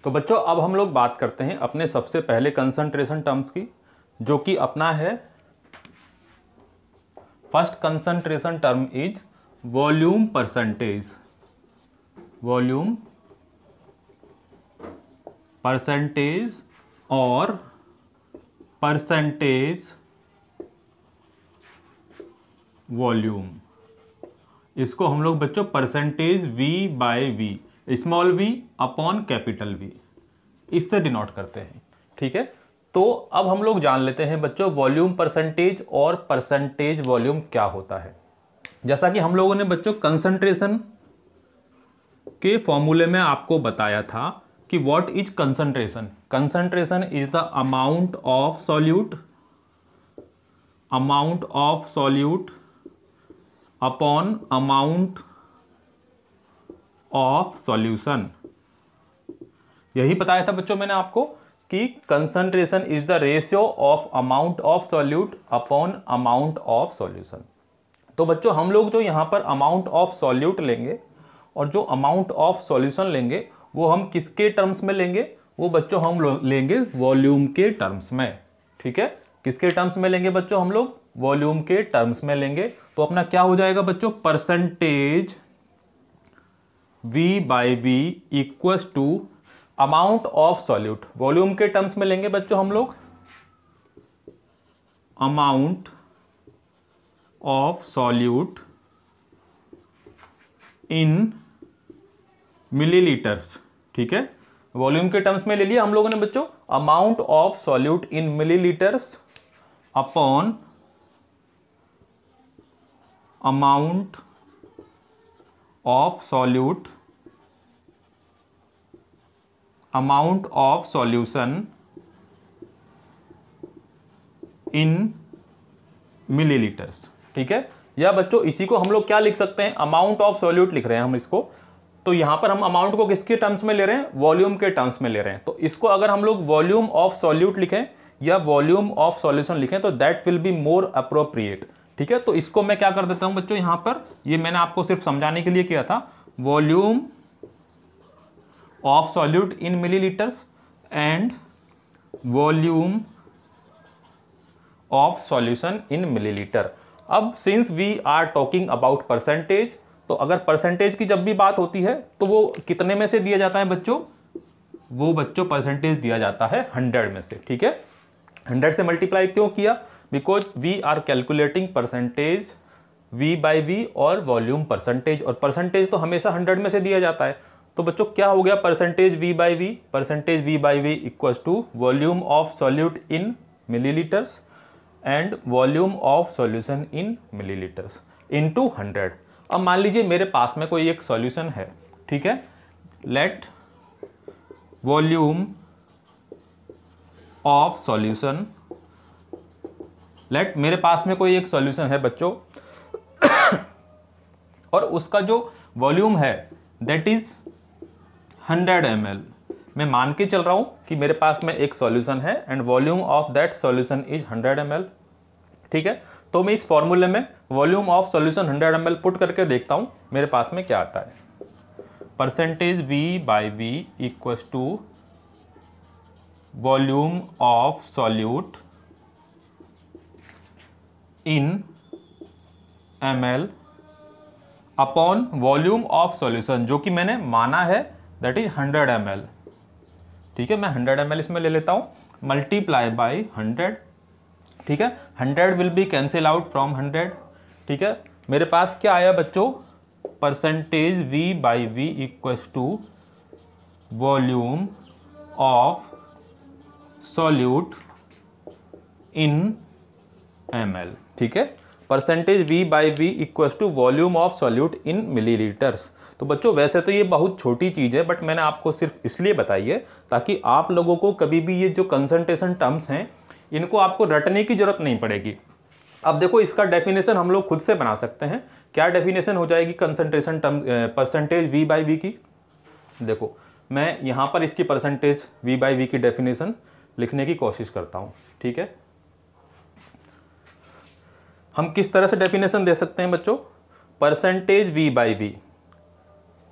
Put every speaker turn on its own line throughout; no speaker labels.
तो बच्चों अब हम लोग बात करते हैं अपने सबसे पहले कंसंट्रेशन टर्म्स की, जो कि अपना है first concentration term is volume percentage. Volume percentage और परसेंटेज वॉल्यूम, इसको हम लोग बच्चों percentage V by V, small v upon capital V, इससे डिनोट करते हैं। ठीक है, तो अब हम लोग जान लेते हैं बच्चों वॉल्यूम परसेंटेज और परसेंटेज वॉल्यूम क्या होता है। जैसा कि हम लोगों ने बच्चों कंसंट्रेशन के फॉर्मूले में आपको बताया था कि what is concentration. Concentration is the amount of solute upon amount of solution. यही बताया था बच्चों मैंने आपको कि concentration is the ratio of amount of solute upon amount of solution. तो बच्चों हम लोग जो यहां पर अमाउंट ऑफ सॉल्यूट लेंगे और जो अमाउंट ऑफ सॉल्यूशन लेंगे वो हम किसके टर्म्स में लेंगे, वो बच्चों हम लोग लेंगे वॉल्यूम के टर्म्स में। ठीक है, किसके टर्म्स में लेंगे बच्चों, हम लोग वॉल्यूम के टर्म्स में लेंगे। तो अपना क्या हो जाएगा बच्चों, percentage V by V equals to amount of solute. Volume के टर्म्स में लेंगे बच्चों हम लोग amount of solute in millilitres. ठीक है, वॉल्यूम के टर्म्स में ले लिया हम लोगों ने बच्चों amount of solute in millilitres upon amount of solute amount of solution in millilitres. ठीक है, या बच्चों इसी को हम लोग क्या लिख सकते हैं, अमाउंट ऑफ सॉल्यूट लिख रहे हैं हम इसको। तो यहां पर हम अमाउंट को किसके टर्म्स में ले रहे हैं, वॉल्यूम के टर्म्स में ले रहे हैं। तो इसको अगर हम लोग वॉल्यूम ऑफ सॉल्यूट लिखें या वॉल्यूम ऑफ सॉल्यूशन लिखें तो that will be more appropriate. ठीक है, तो इसको मैं क्या कर देता हूं बच्चों, यहां पर ये मैंने आपको सिर्फ समझाने के लिए किया था, volume of solute in millilitres and volume of solution in milliliter. अब since we are talking about percentage, तो अगर परसेंटेज की जब भी बात होती है तो वो कितने में से दिया जाता है बच्चों, वो बच्चों परसेंटेज दिया जाता है 100 में से। ठीक है, 100 से मल्टीप्लाई क्यों किया, because we are calculating percentage V by V और वॉल्यूम परसेंटेज, और परसेंटेज तो हमेशा 100 में से दिया जाता है। तो बच्चों क्या हो गया, percentage V by V, percentage V by V equals to volume of solute in millilitres and volume of solution in millilitres into 100। अब मान लीजिए मेरे पास में कोई एक सॉल्यूशन है। ठीक है, let volume of solution, let मेरे पास में कोई एक सॉल्यूशन है बच्चों और उसका जो वॉल्यूम है दैट इज 100 ml। मैं मान के चल रहा हूं कि मेरे पास में एक सॉल्यूशन है and volume of that solution is 100 ml। ठीक है, तो मैं इस फॉर्मूले में volume of solution 100 ml put करके देखता हूं मेरे पास में क्या आता है। Percentage V by V equals to volume of solute in ml upon volume of solution, जो कि मैंने माना है दैट इज 100 ml। ठीक है, मैं 100 ml इसमें ले लेता हूं, मल्टीप्लाई बाई 100। ठीक है, 100 will be cancel out from 100। ठीक है, मेरे पास क्या आया बच्चों, percentage V by V equals to volume of solute in ml। ठीक है, percentage V by V equals to volume of solute in millilitres. तो बच्चों वैसे तो ये बहुत छोटी चीज़ है, बट मैंने आपको सिर्फ इसलिए बताई है ताकि आप लोगों को कभी भी ये जो कंसंट्रेशन टर्म्स हैं इनको आपको रटने की जरूरत नहीं पड़ेगी। अब देखो इसका डेफिनेशन हम लोग खुद से बना सकते हैं। क्या डेफिनेशन हो जाएगी concentration term percentage V by V की, देखो मैं यहाँ पर इसकी परसेंटेज V बाई V की डेफिनेशन लिखने की कोशिश करता हूँ। ठीक है, हम किस तरह से डेफिनेशन दे सकते हैं बच्चों, percentage V by V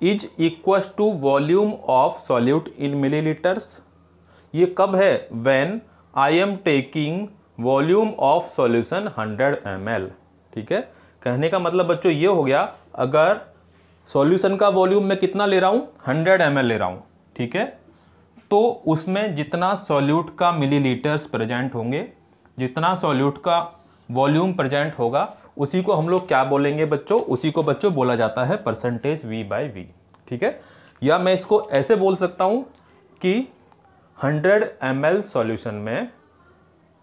is equal to volume of solute in millilitres. ये कब है? When I am taking volume of solution 100 ml। ठीक है, कहने का मतलब बच्चों ये हो गया, अगर सॉल्यूशन का वॉल्यूम मैं कितना ले रहा हूँ, 100 ml ले रहा हूँ, ठीक है, तो उसमें जितना सॉल्यूट का मिलीलीटर्स प्रेजेंट होंगे, जितना सॉल्यूट का वॉल्यूम प्रेजेंट होगा, उसी को हम लोग क्या बोलेंगे बच्चों? उसी को बच्चों बोला जाता है परसेंटेज V/V। ठीक है, या मैं इसको ऐसे बोल सकता हूँ कि 100 ml सॉल्यूशन में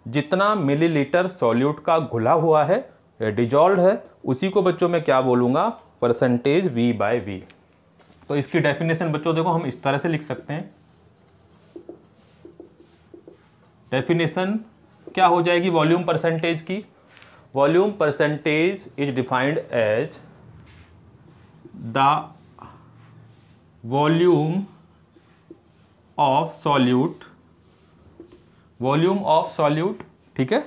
जितना मिलीलीटर सॉल्यूट का घुला हुआ है या डिजॉल्व है, उसी को बच्चों मैं क्या बोलूँगा? Percentage V/V। तो इसकी डेफिनेशन बच्चों देखो हम इस तरह से लिख सकते हैं। डेफिनेशन क्या हो जाएगी वॉल्यूम परसेंटेज की? Volume percentage is defined as the volume of solute, volume of solute, ठीक है,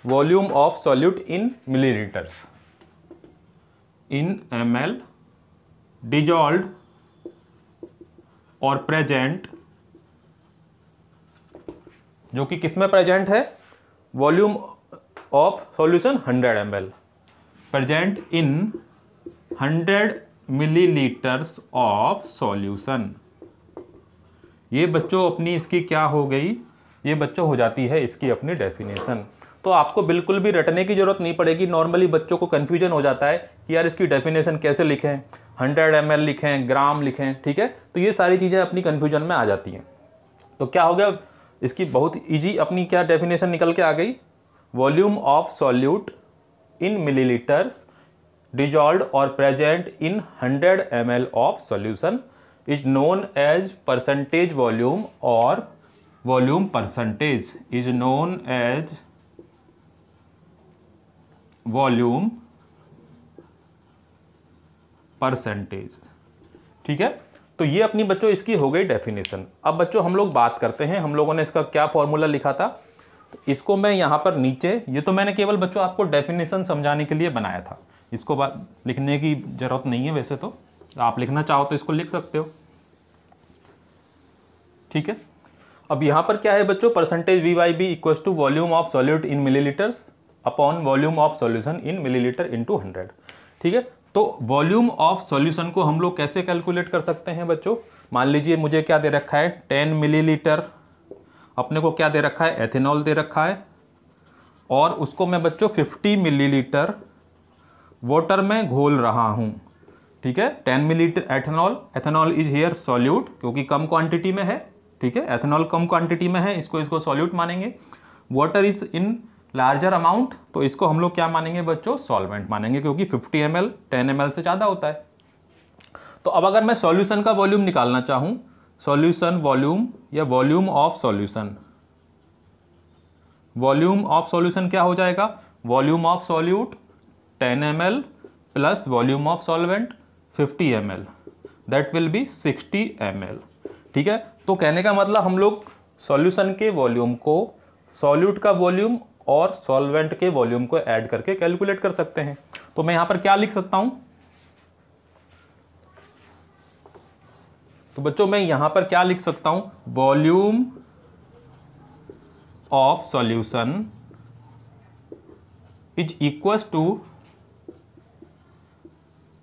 volume of solute in millilitres in ml dissolved और प्रेजेंट, जो कि किस में प्रेजेंट है? Volume of solution 100 ml present in 100 millilitres of solution. ये बच्चों अपनी इसकी क्या हो गई? ये बच्चों हो जाती है इसकी अपनी डेफिनेशन। तो आपको बिल्कुल भी रटने की जरूरत नहीं पड़ेगी। नॉर्मली बच्चों को कन्फ्यूजन हो जाता है कि यार इसकी डेफिनेशन कैसे लिखें, 100 ml लिखें, ग्राम लिखें, ठीक है, तो ये सारी चीज़ें अपनी कन्फ्यूजन में आ जाती हैं। तो क्या हो गया, इसकी बहुत इजी अपनी क्या डेफिनेशन निकल के आ गई? Volume of solute in milliliters dissolved और present in 100 ml of solution is known as percentage volume, और volume percentage is known as volume percentage. ठीक है, तो ये अपनी बच्चों इसकी हो गई डेफिनेशन। अब बच्चों हम लोग बात करते हैं, हम लोगों ने इसका क्या फॉर्मूला लिखा था, तो इसको मैं यहां पर नीचे, ये तो मैंने केवल बच्चों आपको डेफिनेशन समझाने के लिए बनाया था, इसको लिखने की जरूरत नहीं है। वैसे तो आप लिखना चाहो तो इसको लिख सकते हो, ठीक है। अब यहां पर क्या है बच्चों? Percentage V/V equals to volume of solute in millilitres upon volume of solution in millilitre into 100। ठीक है, तो वॉल्यूम ऑफ सॉल्यूशन को हम लोग कैसे कैलकुलेट कर सकते हैं बच्चों? मान लीजिए मुझे क्या दे रखा है, 10 मिलीलीटर अपने को क्या दे रखा है? एथेनॉल दे रखा है, और उसको मैं बच्चों 50 मिलीलीटर वाटर में घोल रहा हूं। ठीक है, 10 millilitre ethanol, ethanol is here solute क्योंकि कम क्वांटिटी में है। ठीक है, एथेनॉल कम क्वांटिटी में है, इसको सॉल्यूट मानेंगे। Water is in larger amount, तो इसको हम लोग क्या मानेंगे बच्चों? सॉल्वेंट मानेंगे, क्योंकि 50 ml 10 ml से ज़्यादा होता है। तो अब अगर मैं सॉल्यूशन का वॉल्यूम निकालना चाहूं, सॉल्यूशन वॉल्यूम या volume of solution, volume of solution क्या हो जाएगा? Volume of solute 10 ml plus volume of solvent 50 ml, that will be 60 ml। ठीक है, तो कहने का मतलब हम लोग सॉल्यूशन के वॉल्यूम को सॉल्यूट का वॉल्यूम और सॉल्वेंट के वॉल्यूम को ऐड करके कैलकुलेट कर सकते हैं। तो मैं यहां पर क्या लिख सकता हूं? तो बच्चों मैं यहां पर क्या लिख सकता हूं? Volume of solution is equal to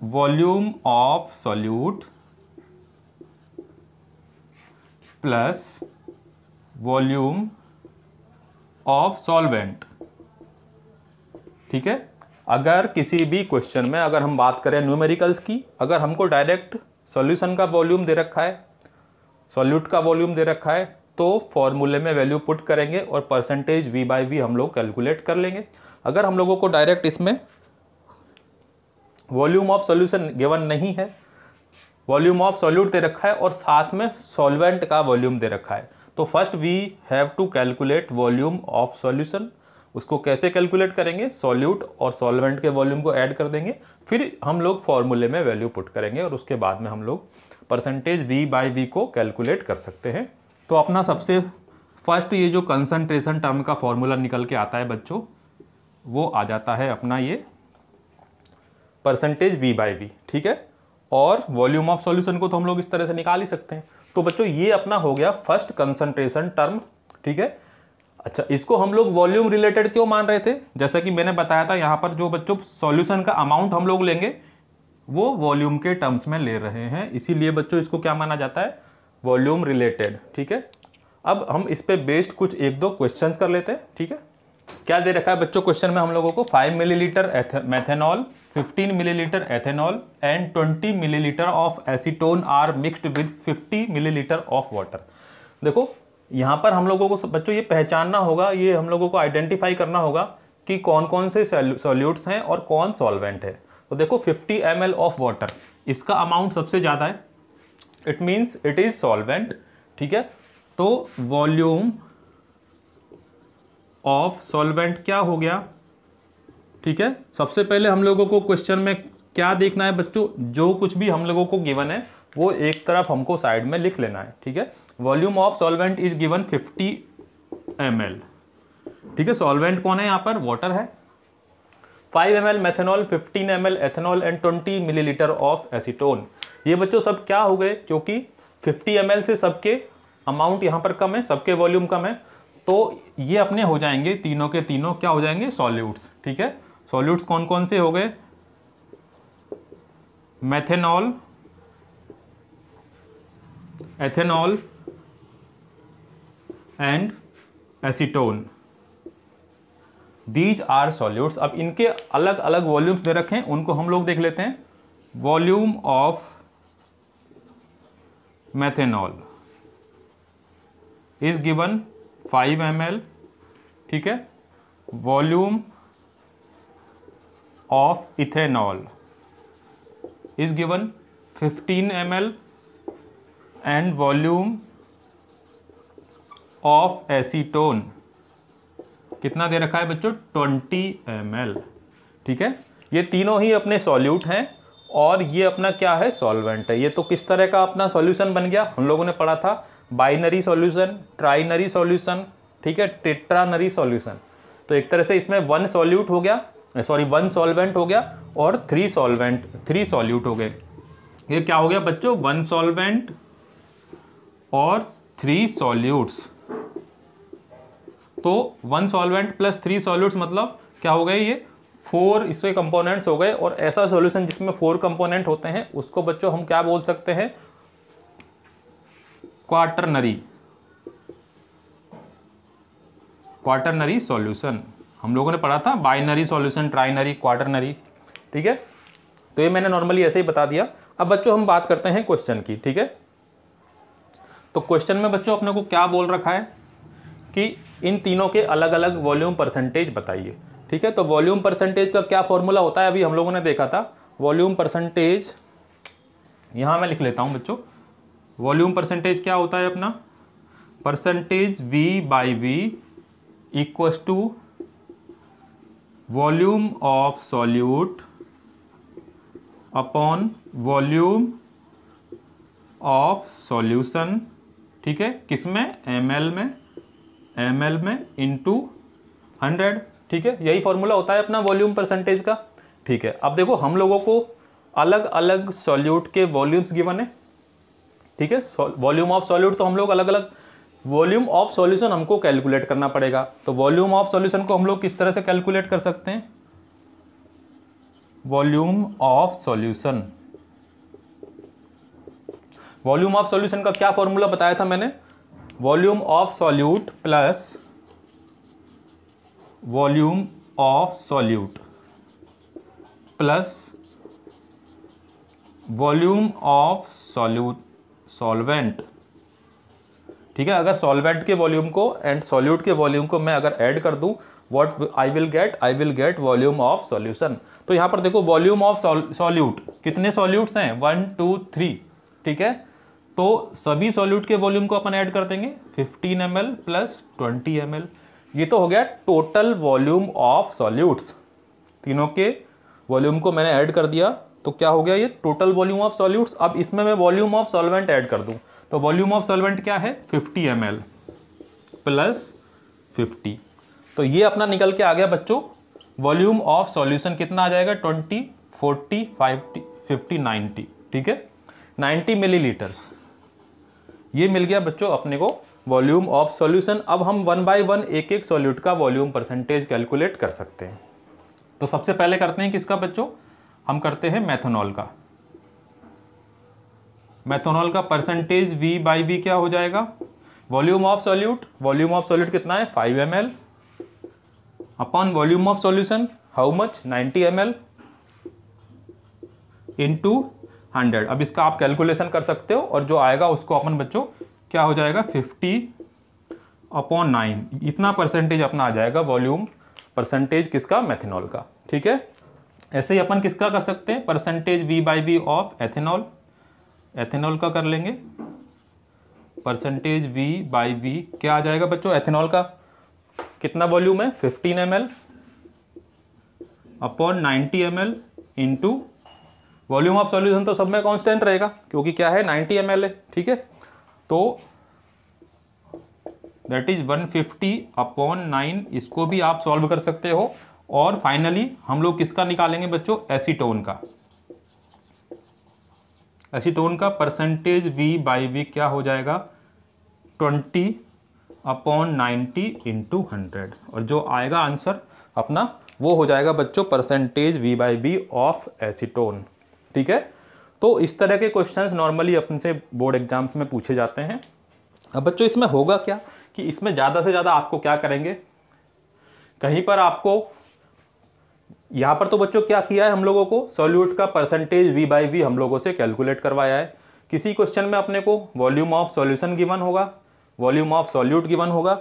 volume of solute plus volume of solvent. ठीक है, अगर किसी भी क्वेश्चन में अगर हम बात करें न्यूमेरिकल्स की, अगर हमको डायरेक्ट सॉल्यूशन का वॉल्यूम दे रखा है, सॉल्यूट का वॉल्यूम दे रखा है, तो फॉर्मूले में वैल्यू पुट करेंगे और परसेंटेज V/V हम लोग कैलकुलेट कर लेंगे। अगर हम लोगों को डायरेक्ट इसमें वॉल्यूम ऑफ सॉल्यूशन गिवन नहीं है, वॉल्यूम ऑफ सॉल्यूट दे रखा है और साथ में सॉल्वेंट का वॉल्यूम दे रखा है, तो first we have to calculate volume of solution. उसको कैसे कैलकुलेट करेंगे? सॉल्यूट और सॉल्वेंट के वॉल्यूम को ऐड कर देंगे, फिर हम लोग फॉर्मूले में वैल्यू पुट करेंगे और उसके बाद में हम लोग परसेंटेज V/V को कैलकुलेट कर सकते हैं। तो अपना सबसे फर्स्ट ये जो कंसंट्रेशन टर्म का फॉर्मूला निकल के आता है बच्चों, वो आ जाता है अपना ये परसेंटेज V/V। ठीक है, और वॉल्यूम ऑफ सॉल्यूशन को तो हम लोग इस तरह से निकाल ही सकते हैं। तो बच्चों ये अपना हो गया फर्स्ट कंसंट्रेशन टर्म, ठीक है। अच्छा, इसको हम लोग वॉल्यूम रिलेटेड क्यों मान रहे थे? जैसा कि मैंने बताया था, यहाँ पर जो बच्चों सॉल्यूशन का अमाउंट हम लोग लेंगे वो वॉल्यूम के टर्म्स में ले रहे हैं, इसीलिए बच्चों इसको क्या माना जाता है? वॉल्यूम रिलेटेड, ठीक है। अब हम इस पे बेस्ड कुछ एक दो क्वेश्चंस कर लेते हैं, ठीक है। क्या दे रखा है बच्चों क्वेश्चन में हम लोगों को? 5 millilitre methanol, 15 millilitre ethanol and 20 millilitre of acetone are mixed with 50 millilitre of water. देखो यहाँ पर हम लोगों को बच्चों ये पहचानना होगा, ये हम लोगों को आइडेंटिफाई करना होगा कि कौन कौन से सॉल्यूट्स हैं और कौन सॉल्वेंट है। तो देखो 50 ml ऑफ वाटर, इसका अमाउंट सबसे ज़्यादा है, it means it is solvent, ठीक है। तो वॉल्यूम ऑफ सॉल्वेंट क्या हो गया, ठीक है। सबसे पहले हम लोगों को क्वेश्चन में क्या देखना है बच्चों? जो कुछ भी हम लोगों को गिवन है वो एक तरफ हमको साइड में लिख लेना है, ठीक है। Volume of solvent is given 50 ml, ठीक है। सॉल्वेंट कौन है यहाँ पर? वाटर है। 5 ml methanol, 15 ml ethanol and 20 millilitre of acetone. ये बच्चों सब क्या हो गए? क्योंकि 50 ml से सबके अमाउंट यहाँ पर कम है, सबके वॉल्यूम कम है, तो ये अपने हो जाएंगे तीनों के तीनों क्या हो जाएंगे? सॉल्यूट्स, ठीक है। सॉल्यूट्स कौन कौन से हो गए? Methanol, ethanol and acetone, these are solutes. अब इनके अलग अलग वॉल्यूम्स दे रखे हैं, उनको हम लोग देख लेते हैं। Volume of methanol is given 5 ml, ठीक है। Volume of ethanol is given 15 ml and volume of acetone कितना दे रखा है बच्चों? 20 ml, ठीक है। ये तीनों ही अपने सॉल्यूट हैं और ये अपना क्या है? सॉल्वेंट है। ये तो किस तरह का अपना सॉल्यूशन बन गया? हम लोगों ने पढ़ा था बाइनरी सॉल्यूशन, ट्राइनरी सॉल्यूशन, ठीक है, टेट्रानरी सॉल्यूशन। तो एक तरह से इसमें 1 सॉल्यूट हो गया, सॉरी 1 सॉल्वेंट हो गया और 3 सॉल्यूट हो गए। ये क्या हो गया बच्चों? 1 सॉल्वेंट और 3 सॉल्यूट्स। तो 1 सॉल्वेंट प्लस 3 सॉल्यूट्स मतलब क्या हो गए? ये 4 इसके कंपोनेंट्स हो गए। और ऐसा सॉल्यूशन जिसमें 4 कंपोनेंट होते हैं उसको बच्चों हम क्या बोल सकते हैं? Quaternary solution. हम लोगों ने पढ़ा था बाइनरी सॉल्यूशन, ट्राइनरी, क्वाटरनरी, ठीक है। तो ये मैंने नॉर्मली ऐसे ही बता दिया। अब बच्चों हम बात करते हैं क्वेश्चन की, ठीक है। तो क्वेश्चन में बच्चों अपने को क्या बोल रखा है कि इन तीनों के अलग अलग वॉल्यूम परसेंटेज बताइए, ठीक है। तो वॉल्यूम परसेंटेज का क्या फॉर्मूला होता है? अभी हम लोगों ने देखा था। वॉल्यूम परसेंटेज यहाँ मैं लिख लेता हूँ बच्चों। वॉल्यूम परसेंटेज क्या होता है अपना? Percentage V/V equals to volume of solute upon volume of solution, ठीक है। किसमें? ml में इंटू 100, ठीक है। यही फॉर्मूला होता है अपना वॉल्यूम परसेंटेज का, ठीक है। अब देखो हम लोगों को अलग अलग सॉल्यूट के वॉल्यूम्स गिवन है, ठीक है। वॉल्यूम ऑफ सॉल्यूट तो हम लोग अलग अलग, वॉल्यूम ऑफ सॉल्यूशन हमको कैलकुलेट करना पड़ेगा। तो वॉल्यूम ऑफ सॉल्यूशन को हम लोग किस तरह से कैलकुलेट कर सकते हैं? Volume of solution, volume of solution का क्या फॉर्मूला बताया था मैंने? Volume of solute plus volume of solute plus volume of solvent, ठीक है। अगर सॉल्वेंट के वॉल्यूम को एंड सॉल्यूट के वॉल्यूम को मैं अगर ऐड कर दूं, what I will get volume of solution. तो यहां पर देखो वॉल्यूम ऑफ सॉल्यूट, कितने सॉल्यूट्स हैं? 1 2 3, ठीक है। तो सभी सॉल्यूट के वॉल्यूम को अपन ऐड कर देंगे, 15 ml प्लस 20 ml। ये तो हो गया टोटल वॉल्यूम ऑफ सॉल्यूट्स। तीनों के वॉल्यूम को मैंने ऐड कर दिया, तो क्या हो गया? ये टोटल वॉल्यूम ऑफ सॉल्यूट्स। अब इसमें मैं वॉल्यूम ऑफ सॉल्वेंट ऐड कर दूं, तो वॉल्यूम ऑफ सॉल्वेंट क्या है? 50 ml प्लस 50। तो ये अपना निकल के आ गया बच्चों। वॉल्यूम ऑफ सॉल्यूशन कितना आ जाएगा? 20, 40, 50, 90, ठीक है, 90 मिलीलीटर्स, ये मिल गया बच्चों अपने को वॉल्यूम ऑफ सॉल्यूशन। अब हम 1 बाय 1 एक एक सॉल्यूट का वॉल्यूम परसेंटेज कैलकुलेट कर सकते हैं। तो सबसे पहले करते हैं किसका बच्चों, हम करते हैं मेथनॉल का। मेथनॉल का परसेंटेज V बाई V क्या हो जाएगा, volume of solute, volume of solute कितना है 5 ml upon volume of solution how much 90 ml into 100। अब इसका आप कैलकुलेशन कर सकते हो और जो आएगा उसको अपन बच्चों क्या हो जाएगा 50/9, इतना परसेंटेज अपना आ जाएगा वॉल्यूम परसेंटेज किसका, मेथनॉल का। ठीक है, ऐसे ही अपन किसका कर सकते हैं, percentage V by V of ethanol, ethanol का कर लेंगे। परसेंटेज V बाई V क्या आ जाएगा बच्चों, एथेनॉल का कितना वॉल्यूम है 15 ml upon 90 ml into volume of solution तो सब में कांस्टेंट रहेगा क्योंकि क्या है 90 ml है। ठीक है, तो दैट इज 150/9, इसको भी आप सॉल्व कर सकते हो। और फाइनली हम लोग किसका निकालेंगे बच्चों, एसीटोन का। एसीटोन का परसेंटेज V बाई V क्या हो जाएगा 20/90 इंटू 100, और जो आएगा आंसर अपना वो हो जाएगा बच्चों percentage V by V of acetone. ठीक है, तो इस तरह के क्वेश्चंस नॉर्मली अपन से बोर्ड एग्जाम्स में पूछे जाते हैं। अब बच्चों इसमें होगा क्या कि इसमें ज़्यादा से ज़्यादा आपको क्या करेंगे, कहीं पर आपको यहाँ पर तो बच्चों क्या किया है हम लोगों को, सॉल्यूट का परसेंटेज V बाई V हम लोगों से कैलकुलेट करवाया है। किसी क्वेश्चन में अपने को वॉल्यूम ऑफ सॉल्यूशन गिवन होगा, वॉल्यूम ऑफ सॉल्यूट गिवन होगा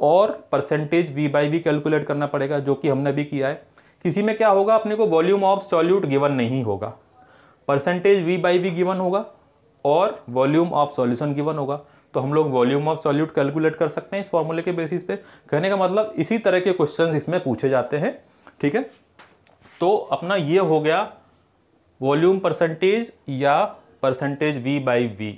और percentage V by V calculate करना पड़ेगा, जो कि हमने भी किया है। किसी में क्या होगा अपने को वॉल्यूम ऑफ सॉल्यूट गिवन नहीं होगा, percentage V by V given होगा और वॉल्यूम ऑफ सॉल्यूशन गिवन होगा, तो हम लोग वॉल्यूम ऑफ सॉल्यूट कैलकुलेट कर सकते हैं इस फॉर्मूले के बेसिस पे। कहने का मतलब इसी तरह के क्वेश्चंस इसमें पूछे जाते हैं। ठीक है, तो अपना ये हो गया वॉल्यूम परसेंटेज या परसेंटेज V बाई V।